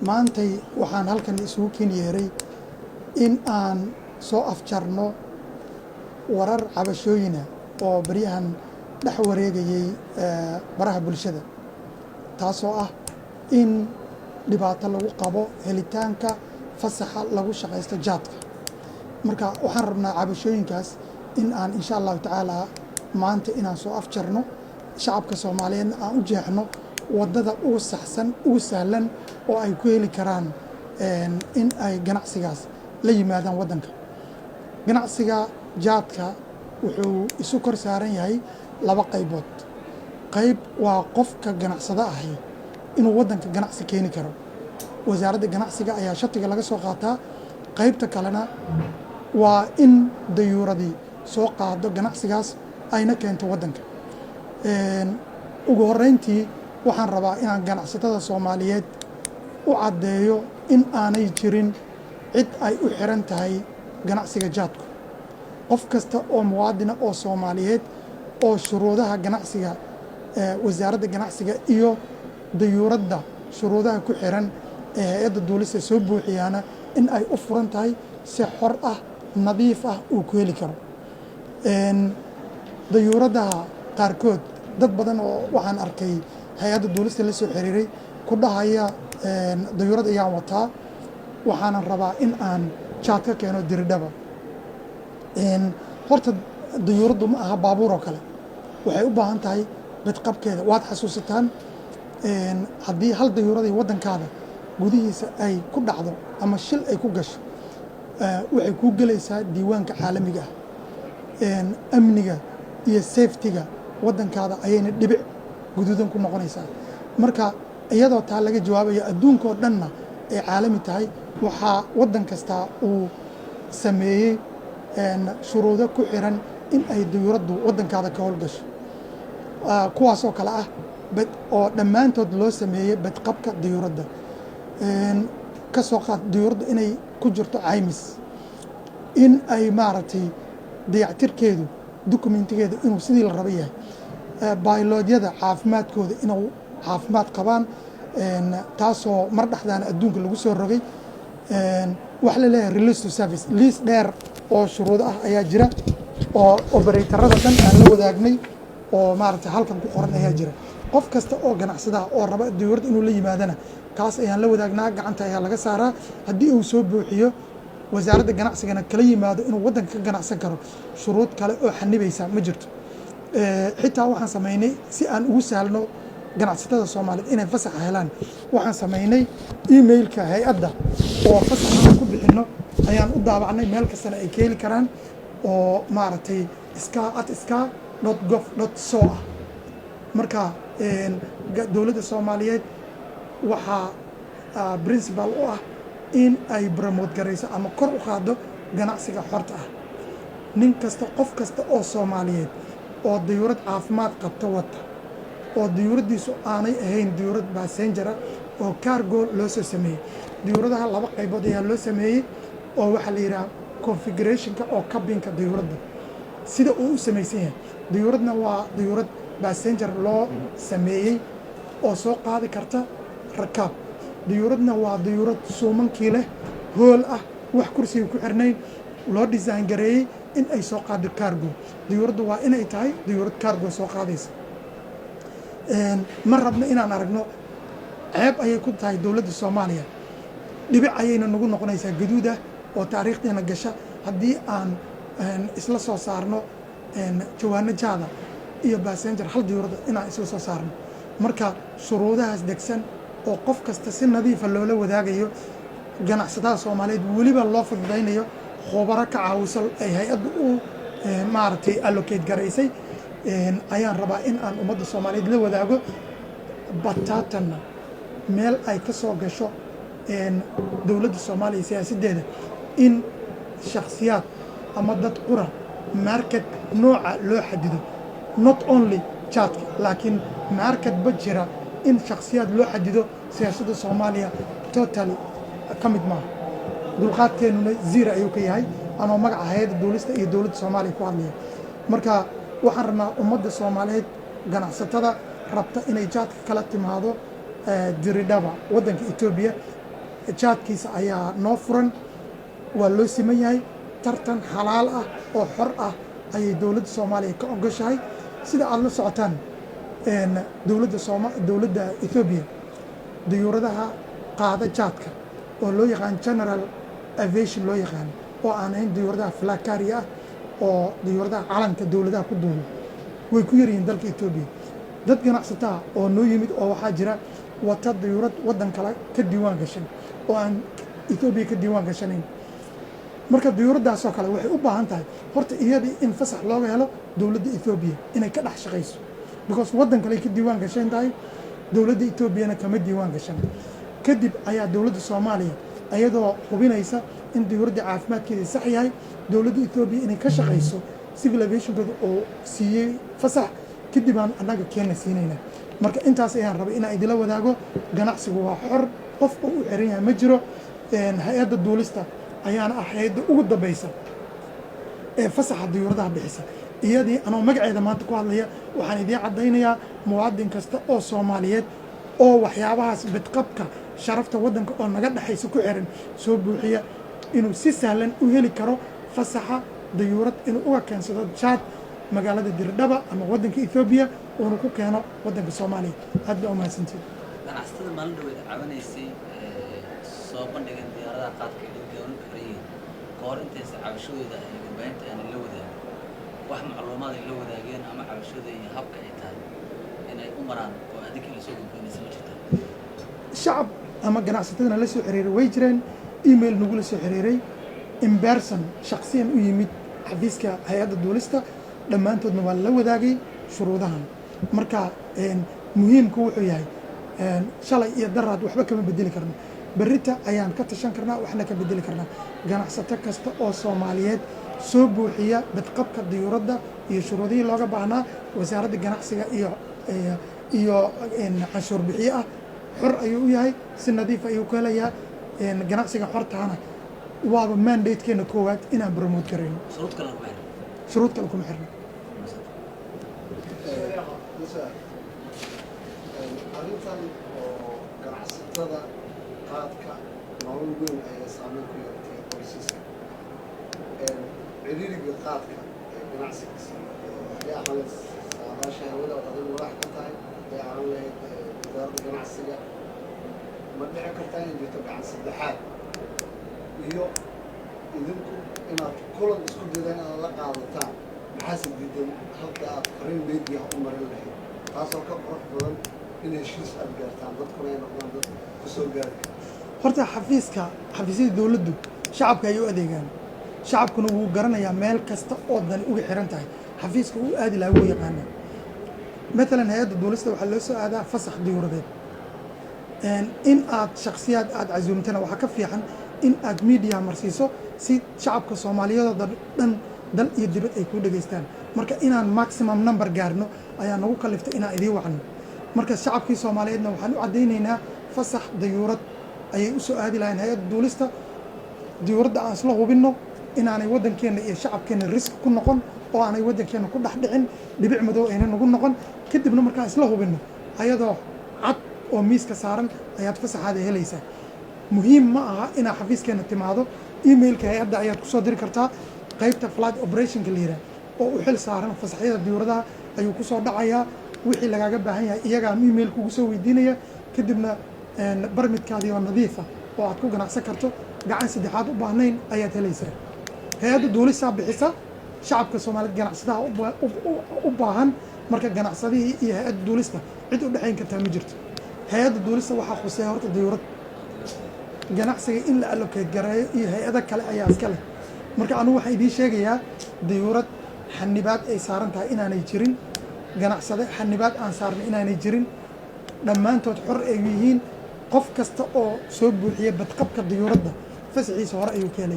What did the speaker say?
maantay waxaan halkan isugu ken yeeray in aan soo afjarno warar cabashooyina oo baryahan dhex wareegayay baraha bulshada taasoo ah in dhibaato lagu qabo helitaanka fasaxa lagu shaqaysto jaadka. marka waxaan rabnaa cabashooyinkaas in aan insha allahu tacaala maanta inaan soo afjarno shacabka Soomaaliyeedna aan u jeexno wadada ugu saxsan ugu sahlan oo ay ku heli karaan in ay ganacsigaas la yimaadaan wadanka. ganacsiga jaadka wuxuu isu kor saaran yahay laba qaybood. qayb waa qofka ganacsada ahi inuu wadanka ganacsi keeni karo, wasaaradda ganacsiga ayaa shatiga laga soo qaataa. qaybta kalena waa in dayuuradii soo qaado ganacsigaas ayna keento wadanka. ugu horreyntii waxaan rabaa inaan ganacsatada Soomaaliyeed u caddeeyo in aanay jirin cid ay u xiran tahay ganacsiga jaadku. qof kasta oo muwaadina oo Soomaaliyeed oo shuruudaha ganacsiga wasaaradda ganacsiga iyo dayuuradda shuruudaha ku xiran ee hay'adda duulista soo buuxiyaana in ay u furan tahay si xor ah nadiif ah uu ku heli karo. dayuuradaha qaarkood dad badan oo waxaan arkay hay'adda duulista la soo xiriiray ku dhahaya dayuurad ayaan wataa waxaanan rabaa in aan jaad ka keeno diridhaba. horta dayuuraddu ma aha baabuur oo kale, waxay u baahan tahay badqabkeeda. waad xasuusataan haddii hal dayuuraday waddankaada gudihiisa ay ku dhacdo ama shil ay ku gasho waxay kuu gelaysaa diiwaanka caalamiga ah. amniga iyo safetyga waddankaada ayayna dhibic guduudan ku noqonaysaa. marka iyadoo taa laga jawaabayo adduunka oo dhanna ay caalami tahay, waxaa waddan kastaa uu sameeyey shuruudo ku xiran in ay dayuuraddu waddankaada ka howlgasho, kuwaasoo kale ah oo dhammaantood loo sameeyey badqabka dayuuradda. ka soo qaad dayuuradda inay ku jirto caymis, in ay maaragtay dayactirkeedu dokumentigeedu inuu sidii la raba yahay, bayloodyada caafimaadkooda inuu caafimaad qabaan, taasoo mar dhexdaana adduunka lagu soo rogay. wax la leeyahay release to service liis dheer oo shuruudo ah ayaa jira oo operatorada dhan aan la wadaagnay oo maaragtay halkan ku qoran ayaa jira. qof kasta oo ganacsada oo raba dayuurad inuu la yimaadana kaas ayaan la wadaagnaa, gacanta ayaa laga saaraa. haddii uu soo buuxiyo wasaaradda ganacsigana kala yimaado inuu waddanka ka ganacsan karo, shuruud kale oo xanibaysa ma jirto. xitaa waxaan samaynay si aan ugu sahlno ganacsatada Soomaaliyeed inay fasax helaan, waxaan samaynay emailka hay'adda oo fasaxa ku bixino ayaan u daabacnay meel kastana ay ka heli karaan oo maaragtay ska@ska.gov.so ah. marka dowladda Soomaaliyeed waxaa principal u ah in ay promote garayso ama kor u qaado ganacsiga xorta ah. nin kasta qof kasta oo Soomaaliyeed oo dayuurad caafimaad qabta wata oo dayuuraddiisu aanay ahayn dayuurad passenger oo cargo loo soo sameeyey. dayuuradaha laba qaybood ayaa loo sameeyey oo waxaa la yidhaha configurationka oo cabinka dayuuradda sida uu u samaysan yahay. dayuuradna waa dayuurad passenger loo sameeyey oo soo qaadi karta rakaab. dayuuradna waa dayuurad suumankii leh hool ah wax kursiga ku xirnayn loo design gareeyey in ay soo qaado cargo. dayuuraddu waa inay tahay dayuurad cargo soo qaadaysa. ma rabno inaan aragno ceeb ayay ku tahay dowladda Soomaaliya, dhibic ayayna nagu noqonaysaa gaduud ah oo taariikhdeena gasha haddii aan isla soo saarno jawaano jaada iyo passenger hal dayuuradda inaan isla soo saarno. marka shuruudahaas degsan oo qof kasta si nadiifa loola wadaagayo ganacsatada Soomaaliyeed weliba loo fududaynayo khubaro ka caawiso ay hay'addu u maaragtay allocate garaysay ayaan rabaa in aan ummadda Soomaaliyeed la wadaago. bataatanna meel ay ka soo gasho dowladda Soomaaliya siyaasaddeeda in shakhsiyaad ama dad qura market nooca loo xadido, not only jaadka laakiin market ba jira in shakhsiyaad loo xadido siyaasadda Soomaaliya totally ka mid maaha. dulqaadkeennuna zero ayuu ka yahay anoo magaca hay'adda duulista iyo dowladda Soomaaliya ku hadlaya. marka waxaan rabnaa ummadda Soomaaliyeed ganacsatada rabta inay jaadka kala timaado diridhaba waddanka Ethiopia jaadkiisa ayaa noo furan waa loo siman yahay tartan xalaal ah oo xor ah ayay dowladda Soomaaliya ka ogoshahay sida aad la socotaan dowladda Ethiopia diyuuradaha qaada jaadka oo loo yaqaan general aviation loo yaqaan oo aan ahayn diyuuradaha flakari ah oo diyuuradaha calanka dowladaha ku duulo way ku yaryihiin dalka Ethiopia dad ganacsataa oo noo yimid oo waxaa jira wata diyuurad waddan kale ka diiwaan gashan oo aan Ethiopia ka diiwaan gashanayn marka diyuuradaasoo kale waxay u baahan tahay horta iyadii in fasax looga helo dowladda Ethiopia inay ka dhex shaqayso because waddan kale ka diiwaan gashan tahay dowladda Ethiopia kama diiwaan gashan kadib ayaa dowladda Soomaaliya ayadoo hubinaysa in diyuuradda caafimaadkeeda sax yahay dowladda Ethiopia inay ka shaqayso civil aviation oo siiyay fasax kadib aan annaga keena siinayna marka intaas ayaan rabay inaan idila wadaago ganacsigu waa xor qof oo u xiran yahay ma jiro hay'adda duulista ayaana ah hay'adda ugu dambaysa ee fasaxa diyuuradaha bixisa iyadii anoo magaceeda maanta ku hadlaya waxaan idiin caddaynayaa muwaadin kasta oo Soomaaliyeed oo waxyaabahaas bidqabka sharafta waddanka oo naga dhaxaysa ku xiran soo buuxiya inuu si sahlan u heli karo fasaxa diyuurad inuu uga keensado jaad magaalada Diridhaba ama waddanka Ethiopia oo ku keeno waddanka Soomaaliya aad baa u mahadsantihiin ganacsatada maalin dhaweyd cabanaysay soo bandhigan diyaaradaha qaadka ee dowladda xoriyay kahor intaysa cabashadooda ay warbaahinta aan la wadaagin wax macluumaad ay la wadaageen ama cabashada iyo habka ay tahay inay u maraan oo adiga la soo gudbinaysa ma jirta shacab ama ganacsatadana la soo xiriiray way jireen email nagu la soo xiriiray in person shakhsiyan u yimid xafiiska hay'adda duulista dhammaantoodna waa la wadaagay shuruudahan marka muhiimku wuxuu yahay shalay iyo daraad waxba kama bedeli karno berrita ayaan ka tashan karnaa waxna ka bedeli karnaa ganacsato kasta oo Soomaaliyeed soo buuxiya badqabka diyuuradda iyo shuruudihii looga baahnaa wasaaradda ganacsiga iyo canshuur bixiye ah xor ayuu u yahay si nadiif ayuu ku helayaa ganacsiga xortaana waaba mandatekeena koowaad inaan promote garayno shuruud kale kuma xirno arrintan oo ganacsatada qaadka nolol weyn ayay saameyn ku yeelatay qoysaska ciriiriga qaadka ee ganacsigiisa haddii ahaan lahayd saadaasha hawada ood adigu madax ka tahay haddii ahaan lahayd wasaaradda ganacsiga ma dhici kartaa in jirto gacan saddexaad iyo idinku inaad kulan isku daydan inaad la qaadataan maxaase diidan halka aad fariin media u marin lahayd taasoo ka qurux badan in heshiis aad gaartaan dadkuna ay noqdaan dad ku soo gaari horta xafiisyada dowladdu shacabka ay u adeegaan shacabkuna wuu garanayaa meel kasta oo dani uga xiran tahay xafiiska uu aadi lahaa wuu yaqaanaa matalan hay'adda duulista waxaa loo soo aadaa fasax diyuuradeed in aad shakhsiyaad aad casuumtana waxaa ka fiican in aad media marsiiso si shacabka Soomaaliyeed dhan dal iyo dibad ay ku dhageystaan marka inaan maximum number gaarno ayaa nagu kaliftay inaan idii wacno marka shacabkii Soomaaliyeedna waxaan u cadaynaynaa fasax diyuurad ayay u soo aadi lahayn hay'adda duulista diyuuradda aan isla hubinno inaanay waddankeena iyo shacabkeena risk ku noqon oo aanay waddankeena ku dhex dhicin dhibic madow ayna nagu noqon kadibna markaan isla hubinno ayadoo cad oo miiska saaran ayaad fasaxaada helaysaa muhiim ma aha inaad xafiiskeena timaado emailka hay'adda ayaad ku soo diri kartaa qaybta flight operationka la yiraahdo oo u xil saaran fasaxyada diyuuradaha ayuu ku soo dhacayaa wixii lagaaga baahan yahay iyagaa email kugu soo weydiinaya kadibna barmidkaadii oo nadiif ah oo aad ku ganacsan karto gacan saddexaad u baahnayn ayaad helaysaa hay'adda duulista bixisa shacabka Soomaaliyeed ganacsadaha u baahan marka ganacsadihii iyo hay'adda duulista cid u dhaxayn kartaa ma jirto hay'adda duulista waxaa khuseeya horta diyuurad ganacsiga in la allocate gareeyo iyo hay'ado kale ayaa iska leh marka anigu waxaan idiin sheegayaa diyuurad xanibaad ay saaran tahay inaanay jirin ganacsade xanibaad aan saarnay inaanay jirin dhammaantood xor ay yihiin qof kasta oo soo buuxiya badqabka diyuuradda fasaxiisa hore ayuu ka helaya